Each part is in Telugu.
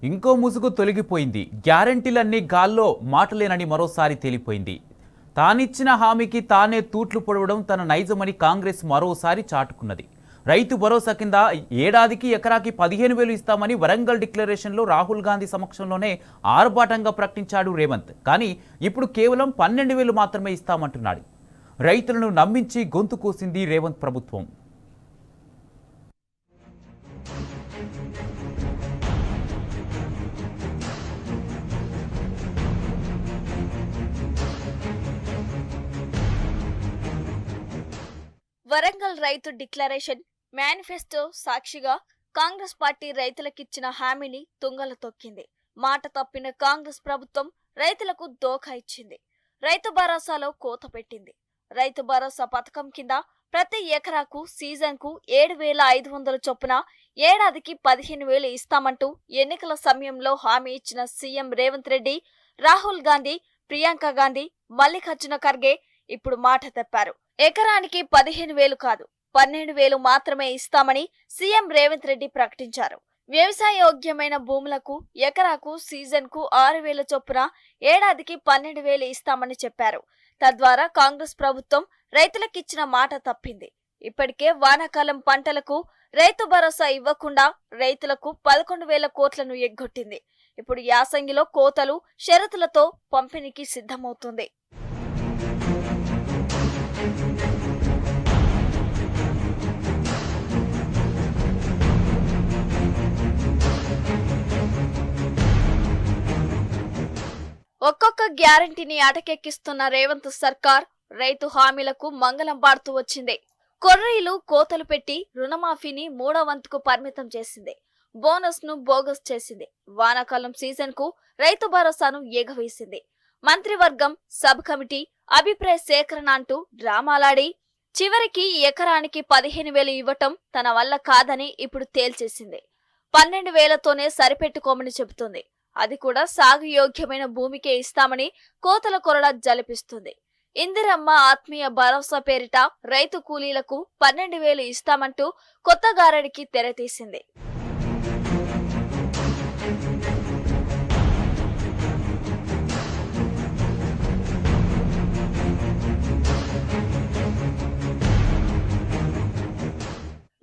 ఇంకో ముసుగు తొలగిపోయింది. గ్యారంటీలన్నీ గాల్లో మాటలేనని మరోసారి తేలిపోయింది. తానిచ్చిన హామీకి తానే తూట్లు పొడవడం తన నైజమని కాంగ్రెస్ మరోసారి చాటుకున్నది. రైతు భరోసా కింద ఏడాదికి ఎకరాకి 15,000 ఇస్తామని వరంగల్ డిక్లరేషన్లో రాహుల్ గాంధీ సమక్షంలోనే ఆర్భాటంగా ప్రకటించాడు రేవంత్. కానీ ఇప్పుడు కేవలం 12,000 మాత్రమే ఇస్తామంటున్నాడు. రైతులను నమ్మించి గొంతు కోసింది రేవంత్ ప్రభుత్వం. వరంగల్ రైతు డిక్లరేషన్ మేనిఫెస్టో సాక్షిగా కాంగ్రెస్ పార్టీ రైతులకిచ్చిన హామీని తుంగలో తొక్కింది. మాట తప్పిన కాంగ్రెస్ ప్రభుత్వం రైతులకు దోఖా ఇచ్చింది. రైతు భరోసాలో కోత పెట్టింది. రైతు భరోసా పథకం కింద ప్రతి ఎకరాకు సీజన్కు 7,500 చొప్పున ఏడాదికి 15,000 ఇస్తామంటూ ఎన్నికల సమయంలో హామీ ఇచ్చిన సీఎం రేవంత్ రెడ్డి, రాహుల్ గాంధీ, ప్రియాంక గాంధీ, మల్లికార్జున ఖర్గే ఇప్పుడు మాట తప్పారు. ఎకరానికి 15,000 కాదు 12,000 మాత్రమే ఇస్తామని సీఎం రేవంత్ రెడ్డి ప్రకటించారు. వ్యవసాయోగ్యమైన భూములకు ఎకరాకు సీజన్కు 6,000 చొప్పున ఏడాదికి 12,000 ఇస్తామని చెప్పారు. తద్వారా కాంగ్రెస్ ప్రభుత్వం రైతులకిచ్చిన మాట తప్పింది. ఇప్పటికే వానాకాలం పంటలకు రైతు భరోసా ఇవ్వకుండా రైతులకు 11,000 కోట్లను ఎగ్గొట్టింది. ఇప్పుడు యాసంగిలో కోతలు షరతులతో పంపిణీకి సిద్ధమవుతుంది. ఒక్కొక్క గ్యారంటీని అటకెక్కిస్తున్న రేవంత్ సర్కార్ రైతు హామీలకు మంగళం పాడుతూ వచ్చింది. కొర్రీలు కోతలు పెట్టి రుణమాఫీని 3వ వంతుకు పరిమితం చేసింది. బోనస్ ను బోగస్ చేసింది. వానాకాలం సీజన్ కు రైతు భరోసాను ఎగవేసింది. మంత్రివర్గం, సబ్ కమిటీ అభిప్రాయ సేకరణ అంటూ డ్రామాలాడి చివరికి ఎకరానికి 15,000 ఇవ్వటం తన వల్ల కాదని ఇప్పుడు తేల్చేసింది. 12,000తోనే సరిపెట్టుకోమని చెబుతుంది. అది కూడా సాగు యోగ్యమైన భూమికే ఇస్తామని కోతల కొరడ జలిపిస్తుంది. ఇందిరమ్మ ఆత్మీయ భరోసా పేరిట రైతు కూలీలకు 12,000 ఇస్తామంటూ కొత్త గారడికి తెరతీసింది.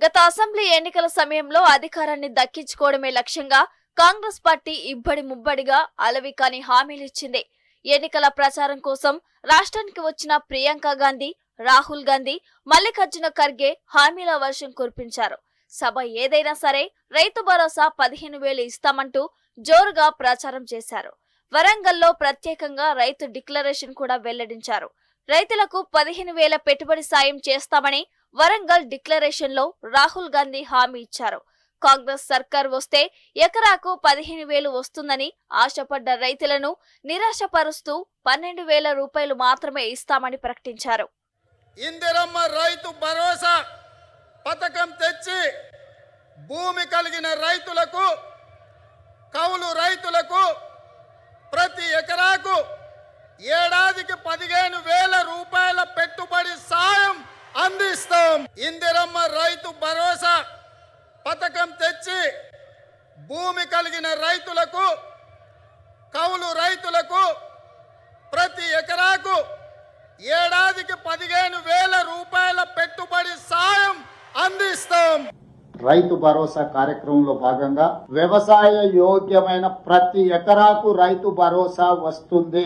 గత అసెంబ్లీ ఎన్నికల సమయంలో అధికారాన్ని దక్కించుకోవడమే లక్ష్యంగా కాంగ్రెస్ పార్టీ ఇబ్బడి ముబ్బడిగా అలవికాని హామీలిచ్చింది. ఎన్నికల ప్రచారం కోసం రాష్ట్రానికి వచ్చిన ప్రియాంక గాంధీ, రాహుల్ గాంధీ, మల్లికార్జున ఖర్గే హామీల వర్షం కురిపించారు. సభ ఏదైనా సరే రైతు భరోసా 15,000 ఇస్తామంటూ జోరుగా ప్రచారం చేశారు. వరంగల్లో ప్రత్యేకంగా రైతు డిక్లరేషన్ కూడా వెల్లడించారు. రైతులకు 15,000 పెట్టుబడి సాయం చేస్తామని వరంగల్ డిక్లరేషన్ లో రాహుల్ గాంధీ హామీ ఇచ్చారు. కాంగ్రెస్ సర్కార్ వస్తే ఎకరాకు 15,000 వస్తుందని ఆశపడ్డ రైతులను నిరాశపరుస్తూ 12,000 రూపాయలు మాత్రమే ఇస్తామని ప్రకటించారు. ఇందిరమ్మ రైతు భరోసా పథకం తెచ్చి భూమి కలిగిన రైతులకు, కౌలు రైతులకు ప్రతి ఎకరాకు ఏడాదికి 15,000 రూపాయల పెట్టుబడి సాయం అందిస్తాం. ఇందిరమ్మ రైతు భరోసా పథకం తెచ్చి భూమి కలిగిన రైతులకు, కౌలు రైతులకు ప్రతి ఎకరాకు ఏడాదికి 15,000 రూపాయల పెట్టుబడి సాయం అందిస్తాం. రైతు భరోసా కార్యక్రమంలో భాగంగా వ్యవసాయ యోగ్యమైన ప్రతి ఎకరాకు రైతు భరోసా వస్తుంది.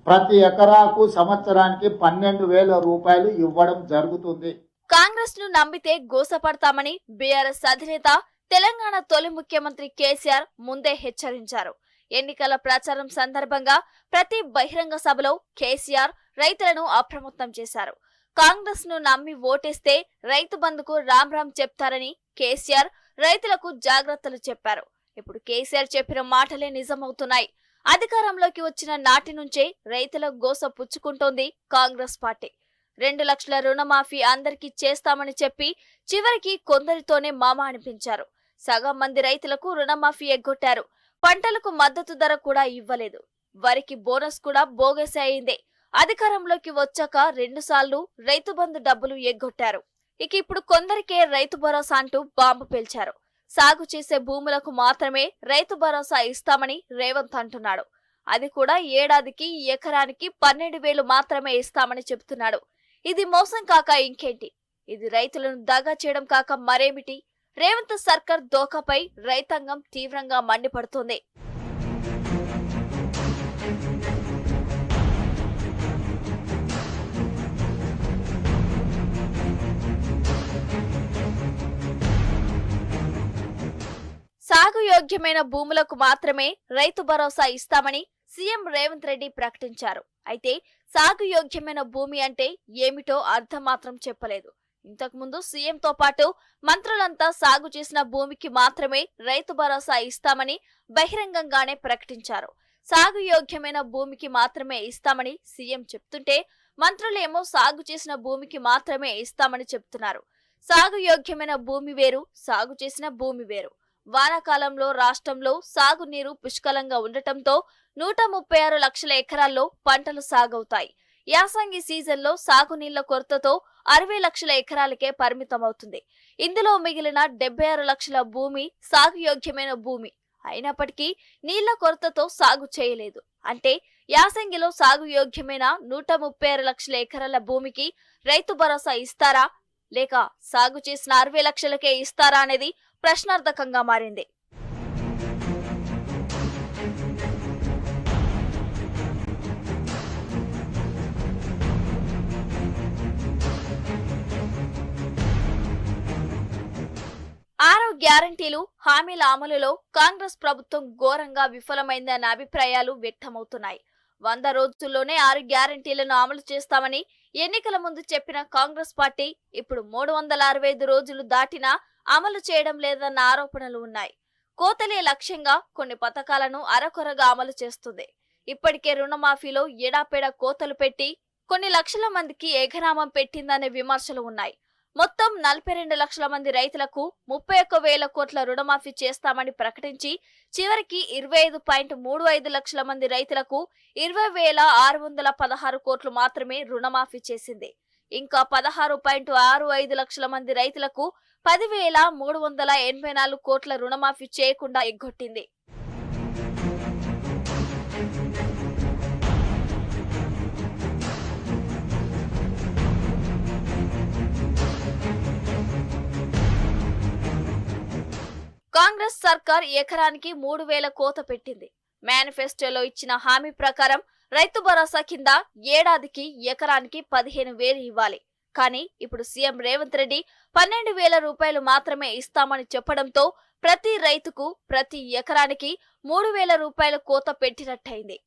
ప్రతి ఎకరాకు సంవత్సరానికి 12,000 రూపాయలు ఇవ్వడం జరుగుతుంది. కాంగ్రెస్ ను నమ్మితే గోసపడతామని బీఆర్ఎస్ అధినేత, తెలంగాణ తొలి ముఖ్యమంత్రి కేసీఆర్ ముందే హెచ్చరించారు. ఎన్నికల ప్రచారం సందర్భంగా ప్రతి బహిరంగ సభలో కేసీఆర్ రైతులను అప్రమత్తం చేశారు. కాంగ్రెస్ ను నమ్మి ఓటేస్తే రైతు బంధుకు రామ్ రామ్ చెప్తారని కేసీఆర్ రైతులకు జాగ్రత్తలు చెప్పారు. ఇప్పుడు కేసీఆర్ చెప్పిన మాటలే నిజమవుతున్నాయి. అధికారంలోకి వచ్చిన నాటి నుంచే రైతుల గోస పుచ్చుకుంటోంది కాంగ్రెస్ పార్టీ. 2 లక్షల రుణమాఫీ అందరికీ చేస్తామని చెప్పి చివరికి కొందరితోనే మామ అనిపించారు. సగం మంది రైతులకు రుణమాఫీ ఎగ్గొట్టారు. పంటలకు మద్దతు ధర కూడా ఇవ్వలేదు. వరికి బోనస్ కూడా బోగస్ అయిందే. అధికారంలోకి వచ్చాక 2 సార్లు రైతు బంధు డబ్బులు ఎగ్గొట్టారు. ఇక ఇప్పుడు కొందరికే రైతు భరోసా అంటూ బాంబు పేల్చారు. సాగు చేసే భూములకు మాత్రమే రైతు భరోసా ఇస్తామని రేవంత్ అంటున్నాడు. అది కూడా ఏడాదికి ఎకరానికి 12,000 మాత్రమే ఇస్తామని చెబుతున్నాడు. ఇది మోసం కాక ఇంకేంటి? ఇది రైతులను దగా చేయడం కాక మరేమిటి? రేవంత్ సర్కార్ దోఖాపై రైతాంగం తీవ్రంగా మండిపడుతోంది. సాగు యోగ్యమైన భూములకు మాత్రమే రైతు భరోసా ఇస్తామని సీఎం రేవంత్ రెడ్డి ప్రకటించారు. అయితే సాగు యోగ్యమైన భూమి అంటే ఏమిటో అర్థం మాత్రం చెప్పలేదు. ఇంతకుముందు సీఎంతో పాటు మంత్రులంతా సాగు చేసిన భూమికి మాత్రమే రైతు భరోసా ఇస్తామని బహిరంగంగానే ప్రకటించారు. సాగు యోగ్యమైన భూమికి మాత్రమే ఇస్తామని సీఎం చెప్తుంటే మంత్రులేమో సాగు చేసిన భూమికి మాత్రమే ఇస్తామని చెప్తున్నారు. సాగు యోగ్యమైన భూమి వేరు, సాగు చేసిన భూమి వేరు. వానాకాలంలో రాష్ట్రంలో సాగునీరు పుష్కలంగా ఉండటంతో 136 లక్షల ఎకరాల్లో పంటలు సాగవుతాయి. యాసంగి సీజన్లో సాగునీళ్ల కొరతతో 60 లక్షల ఎకరాలకే పరిమితమవుతుంది. ఇందులో మిగిలిన 76 లక్షల భూమి సాగు యోగ్యమైన భూమి అయినప్పటికీ నీళ్ల కొరతతో సాగు చేయలేదు. అంటే యాసంగిలో సాగు యోగ్యమైన 136 లక్షల ఎకరాల భూమికి రైతు భరోసా ఇస్తారా, లేక సాగు చేసిన 60 లక్షలకే ఇస్తారా అనేది ప్రశ్నార్థకంగా మారింది. ఆరో గ్యారంటీలు హామీల అమలులో కాంగ్రెస్ ప్రభుత్వం ఘోరంగా విఫలమైందన్న అభిప్రాయాలు వ్యక్తమవుతున్నాయి. 100 రోజుల్లోనే 6 గ్యారంటీలను అమలు చేస్తామని ఎన్నికల ముందు చెప్పిన కాంగ్రెస్ పార్టీ ఇప్పుడు 365 రోజులు దాటినా అమలు చేయడం లేదన్న ఆరోపణలు ఉన్నాయి. కోతలే లక్ష్యంగా కొన్ని పథకాలను అరకొరగా అమలు చేస్తుంది. ఇప్పటికే రుణమాఫీలో ఎడాపెడా కోతలు పెట్టి కొన్ని లక్షల మందికి ఎగనామం పెట్టిందనే విమర్శలు ఉన్నాయి. మొత్తం 42 లక్షల మంది రైతులకు 31,000 కోట్ల రుణమాఫీ చేస్తామని ప్రకటించి చివరికి 25.35 లక్షల మంది రైతులకు 20,616 కోట్లు మాత్రమే రుణమాఫీ చేసింది. ఇంకా 16.65 లక్షల మంది రైతులకు 10,384 కోట్ల రుణమాఫీ చేయకుండా ఎగ్గొట్టింది. కాంగ్రెస్ సర్కార్ ఎకరానికి 3,000 కోత పెట్టింది. మేనిఫెస్టోలో ఇచ్చిన హామీ ప్రకారం రైతు భరోసా కింద ఏడాదికి ఎకరానికి 15,000 ఇవ్వాలి. కానీ ఇప్పుడు సీఎం రేవంత్ రెడ్డి 12,000 రూపాయలు మాత్రమే ఇస్తామని చెప్పడంతో ప్రతి రైతుకు ప్రతి ఎకరానికి 3,000 రూపాయల కోత పెట్టినట్టయింది.